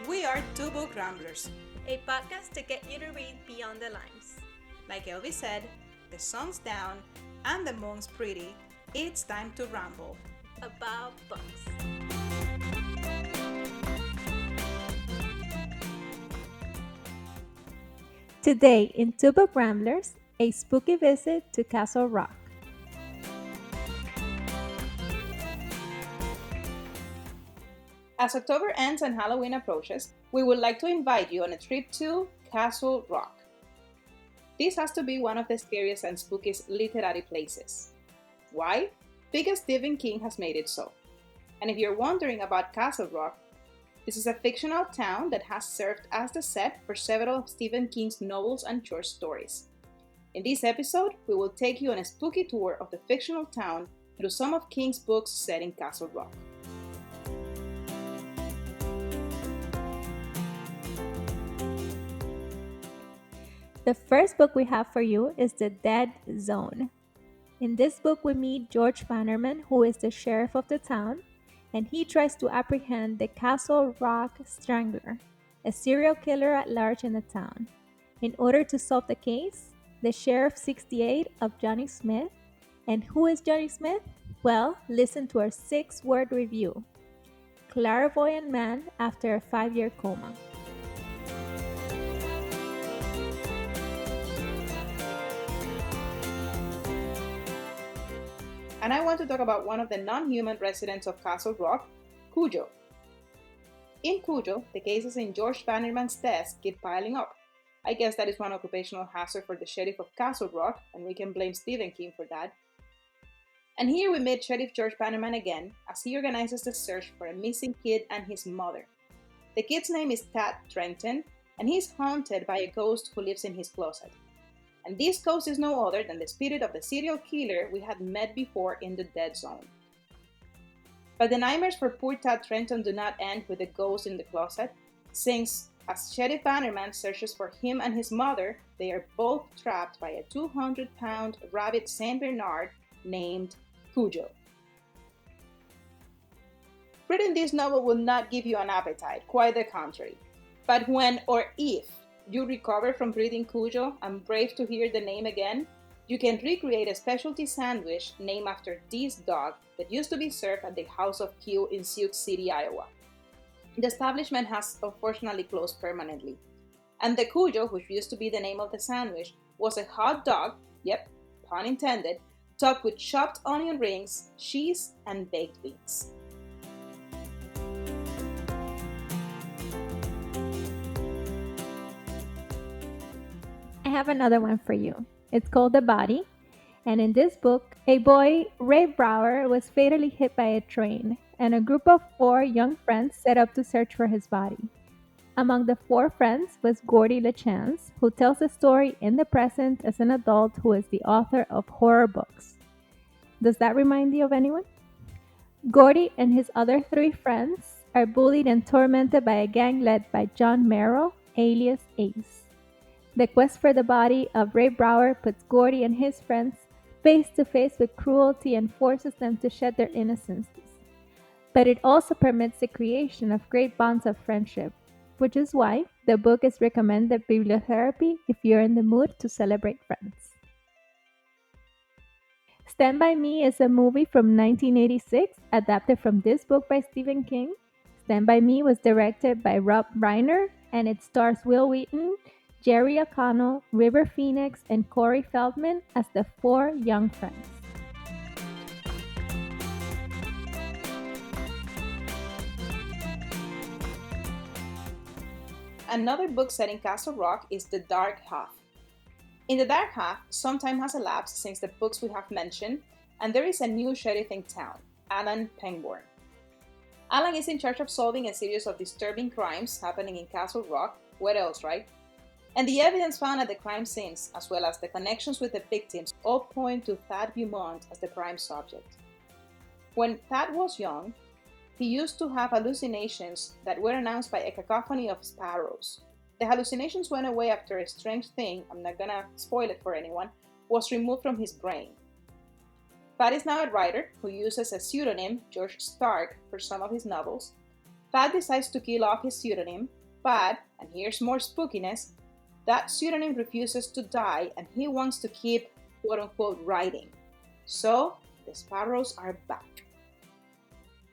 We are Two Book Ramblers. A podcast to get you to read beyond the lines. Like Elvis said, the sun's down and the moon's pretty. It's time to ramble. About books. Today in Two Book Ramblers, a spooky visit to Castle Rock. As October ends and Halloween approaches, we would like to invite you on a trip to Castle Rock. This has to be one of the scariest and spookiest literary places. Why? Because Stephen King has made it so. And if you're wondering about Castle Rock, this is a fictional town that has served as the set for several of Stephen King's novels and short stories. In this episode, we will take you on a spooky tour of the fictional town through some of King's books set in Castle Rock. The first book we have for you is The Dead Zone. In this book, we meet George Bannerman, who is the sheriff of the town, and he tries to apprehend the Castle Rock Strangler, a serial killer at large in the town. In order to solve the case, the sheriff seeks the aid of Johnny Smith. And who is Johnny Smith? Well, listen to our 6-word review. Clairvoyant man after a 5-year coma. And I want to talk about one of the non-human residents of Castle Rock, Cujo. In Cujo, the cases in George Bannerman's desk keep piling up. I guess that is one occupational hazard for the sheriff of Castle Rock, and we can blame Stephen King for that. And here we meet Sheriff George Bannerman again as he organizes the search for a missing kid and his mother. The kid's name is Tad Trenton, and he's haunted by a ghost who lives in his closet. And this ghost is no other than the spirit of the serial killer we had met before in the Dead Zone. But the nightmares for poor Tad Trenton do not end with the ghost in the closet, since as Sheriff Bannerman searches for him and his mother, they are both trapped by a 200-pound rabid Saint Bernard named Cujo. Reading this novel will not give you an appetite, quite the contrary. But when or if you recover from reading Cujo and brave to hear the name again, you can recreate a specialty sandwich named after this dog that used to be served at the House of Q in Sioux City, Iowa. The establishment has unfortunately closed permanently. And the Cujo, which used to be the name of the sandwich, was a hot dog, yep, pun intended, topped with chopped onion rings, cheese, and baked beans. I have another one for you. It's called The Body. And in this book, a boy, Ray Brower, was fatally hit by a train, and a group of 4 young friends set up to search for his body. Among the 4 friends was Gordy LeChance, who tells the story in the present as an adult who is the author of horror books. Does that remind you of anyone? Gordy and his other 3 friends are bullied and tormented by a gang led by John Merrill, alias Ace. The quest for the body of Ray Brower puts Gordy and his friends face to face with cruelty and forces them to shed their innocences. But it also permits the creation of great bonds of friendship, which is why the book is recommended bibliotherapy if you're in the mood to celebrate friends. Stand By Me is a movie from 1986 adapted from this book by Stephen King. Stand By Me was directed by Rob Reiner and it stars Will Wheaton, Jerry O'Connell, River Phoenix, and Corey Feldman as the 4 young friends. Another book set in Castle Rock is The Dark Half. In The Dark Half, some time has elapsed since the books we have mentioned, and there is a new sheriff in town, Alan Pangborn. Alan is in charge of solving a series of disturbing crimes happening in Castle Rock. What else, right? And the evidence found at the crime scenes, as well as the connections with the victims, all point to Thad Beaumont as the crime subject. When Thad was young, he used to have hallucinations that were announced by a cacophony of sparrows. The hallucinations went away after a strange thing, I'm not gonna spoil it for anyone, was removed from his brain. Thad is now a writer who uses a pseudonym, George Stark, for some of his novels. Thad decides to kill off his pseudonym But, and here's more spookiness, that pseudonym refuses to die and he wants to keep quote unquote writing. So, the Sparrows are back.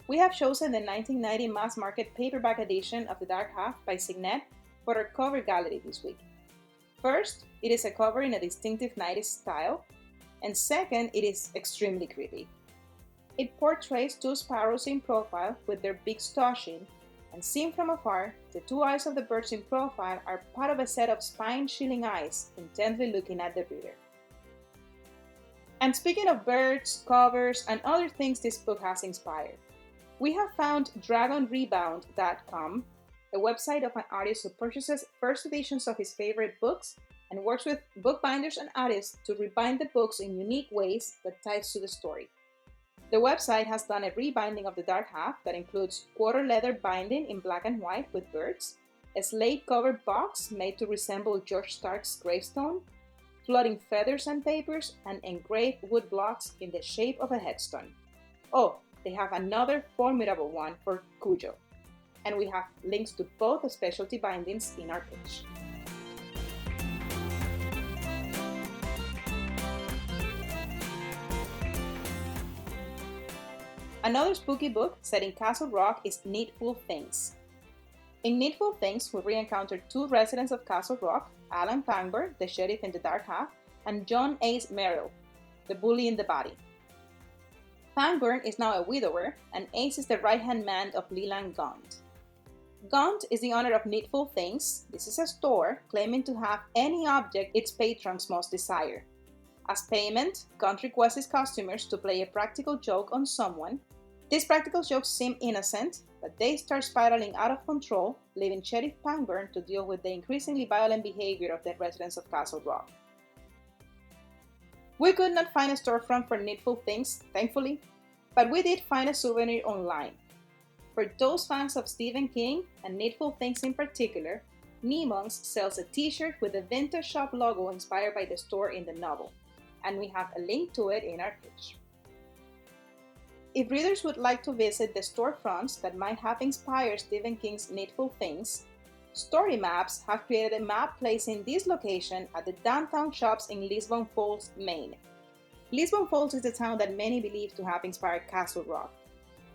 We have chosen the 1990 mass market paperback edition of The Dark Half by Signet for our cover gallery this week. First, it is a cover in a distinctive 90s style, and second, it is extremely creepy. It portrays two sparrows in profile with their beaks touching, and seen from afar, the two eyes of the birds in profile are part of a set of spine-chilling eyes intently looking at the reader. And speaking of birds, covers, and other things this book has inspired, we have found dragonrebound.com, a website of an artist who purchases first editions of his favorite books and works with bookbinders and artists to rebind the books in unique ways that ties to the story. The website has done a rebinding of The Dark Half that includes quarter leather binding in black and white with birds, a slate-covered box made to resemble George Stark's gravestone, floating feathers and papers, and engraved wood blocks in the shape of a headstone. Oh, they have another formidable one for Cujo, and we have links to both specialty bindings in our page. Another spooky book set in Castle Rock is Needful Things. In Needful Things, we re-encounter two residents of Castle Rock, Alan Pangborn, the sheriff in The Dark Half, and John Ace Merrill, the bully in the body. Pangborn is now a widower, and Ace is the right-hand man of Leland Gaunt. Gaunt is the owner of Needful Things. This is a store claiming to have any object its patrons most desire. As payment, Gaunt requests his customers to play a practical joke on someone. These practical jokes seem innocent, but they start spiraling out of control, leaving Sheriff Pangborn to deal with the increasingly violent behavior of the residents of Castle Rock. We could not find a storefront for Needful Things, thankfully, but we did find a souvenir online. For those fans of Stephen King, and Needful Things in particular, Nemon's sells a t-shirt with the vintage shop logo inspired by the store in the novel, and we have a link to it in our page. If readers would like to visit the storefronts that might have inspired Stephen King's Needful Things, Story Maps have created a map placing this location at the downtown shops in Lisbon Falls, Maine. Lisbon Falls is the town that many believe to have inspired Castle Rock,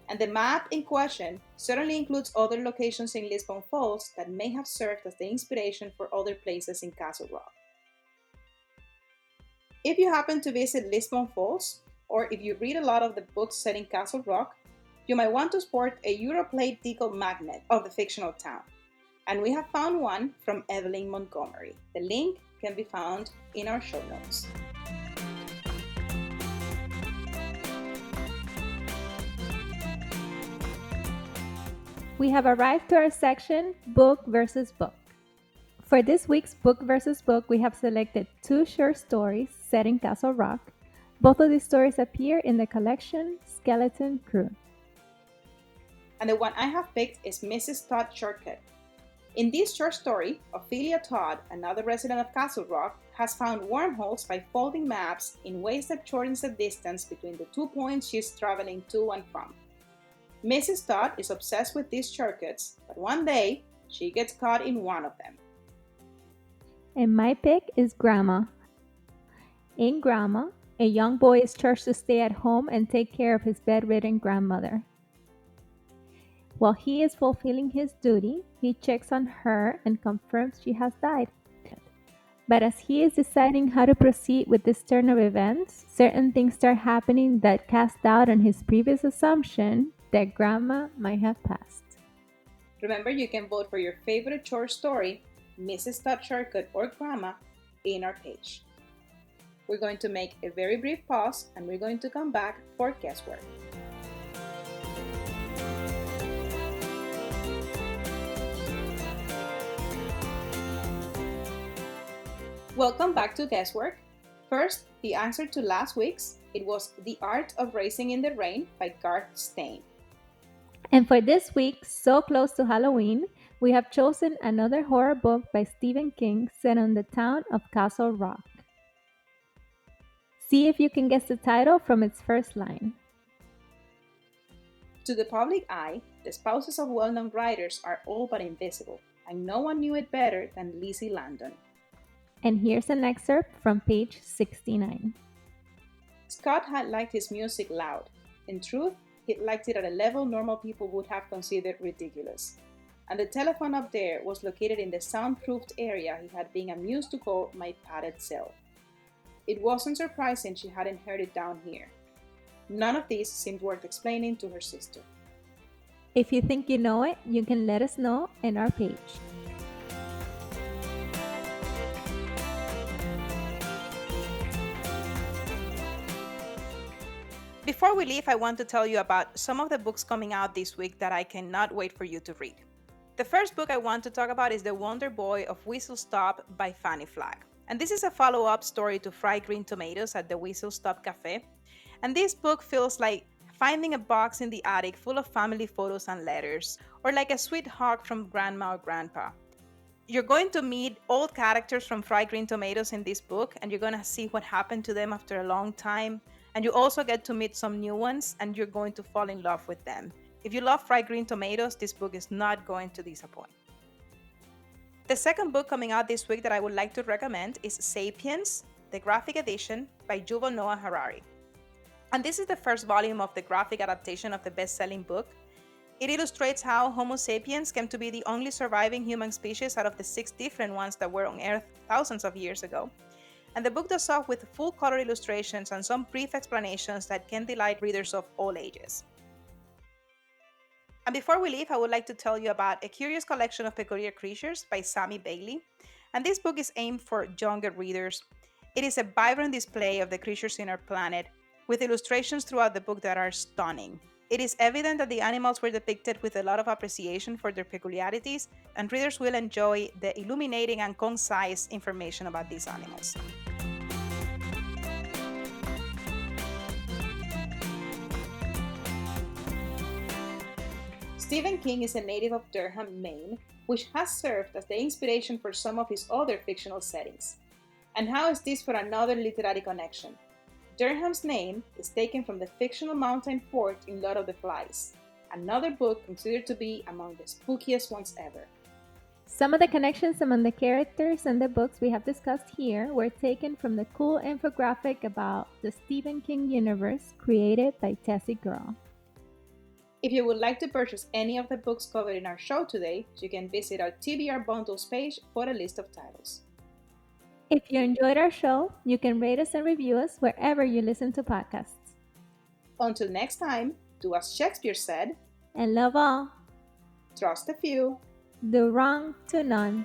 and the map in question certainly includes other locations in Lisbon Falls that may have served as the inspiration for other places in Castle Rock. If you happen to visit Lisbon Falls, or if you read a lot of the books set in Castle Rock, you might want to sport a Europlate decal magnet of the fictional town. And we have found one from Evelyn Montgomery. The link can be found in our show notes. We have arrived to our section, Book versus Book. For this week's Book versus Book, we have selected two short stories set in Castle Rock. Both of these stories appear in the collection Skeleton Crew. And the one I have picked is Mrs. Todd Shortcut. In this short story, Ophelia Todd, another resident of Castle Rock, has found wormholes by folding maps in ways that shortens the distance between the 2 points she's traveling to and from. Mrs. Todd is obsessed with these shortcuts, but one day, she gets caught in one of them. And my pick is Grandma. In Grandma, a young boy is charged to stay at home and take care of his bedridden grandmother. While he is fulfilling his duty, he checks on her and confirms she has died. But as he is deciding how to proceed with this turn of events, certain things start happening that cast doubt on his previous assumption that Grandma might have passed. Remember, you can vote for your favorite short story, Mrs. Todd Shortcut or Grandma, in our page. We're going to make a very brief pause and we're going to come back for guesswork. Welcome back to Guesswork. First, the answer to last week's. It was The Art of Racing in the Rain by Garth Stein. And for this week, so close to Halloween, we have chosen another horror book by Stephen King set on the town of Castle Rock. See if you can guess the title from its first line. To the public eye, the spouses of well-known writers are all but invisible, and no one knew it better than Lizzie Landon. And here's an excerpt from page 69. Scott had liked his music loud. In truth, he liked it at a level normal people would have considered ridiculous. And the telephone up there was located in the soundproofed area he had been amused to call my padded cell. It wasn't surprising she hadn't heard it down here. None of this seemed worth explaining to her sister. If you think you know it, you can let us know in our page. Before we leave, I want to tell you about some of the books coming out this week that I cannot wait for you to read. The first book I want to talk about is The Wonder Boy of Whistle Stop by Fanny Flagg. And this is a follow-up story to Fried Green Tomatoes at the Whistle Stop Cafe. And this book feels like finding a box in the attic full of family photos and letters, or like a sweet hug from grandma or grandpa. You're going to meet old characters from Fried Green Tomatoes in this book, and you're going to see what happened to them after a long time. And you also get to meet some new ones, and you're going to fall in love with them. If you love Fried Green Tomatoes, this book is not going to disappoint. The second book coming out this week that I would like to recommend is Sapiens, the graphic edition by Yuval Noah Harari. And this is the first volume of the graphic adaptation of the best-selling book. It illustrates how Homo sapiens came to be the only surviving human species out of the 6 different ones that were on Earth thousands of years ago. And the book does so with full-color illustrations and some brief explanations that can delight readers of all ages. And before we leave, I would like to tell you about A Curious Collection of Peculiar Creatures by Sammy Bailey. And this book is aimed for younger readers. It is a vibrant display of the creatures in our planet, with illustrations throughout the book that are stunning. It is evident that the animals were depicted with a lot of appreciation for their peculiarities, and readers will enjoy the illuminating and concise information about these animals. Stephen King is a native of Durham, Maine, which has served as the inspiration for some of his other fictional settings. And how is this for another literary connection? Durham's name is taken from the fictional mountain fort in Lord of the Flies, another book considered to be among the spookiest ones ever. Some of the connections among the characters and the books we have discussed here were taken from the cool infographic about the Stephen King universe created by Tessie Girl. If you would like to purchase any of the books covered in our show today, you can visit our TBR Bundles page for a list of titles. If you enjoyed our show, you can rate us and review us wherever you listen to podcasts. Until next time, do as Shakespeare said, and love all, trust a few, do wrong to none.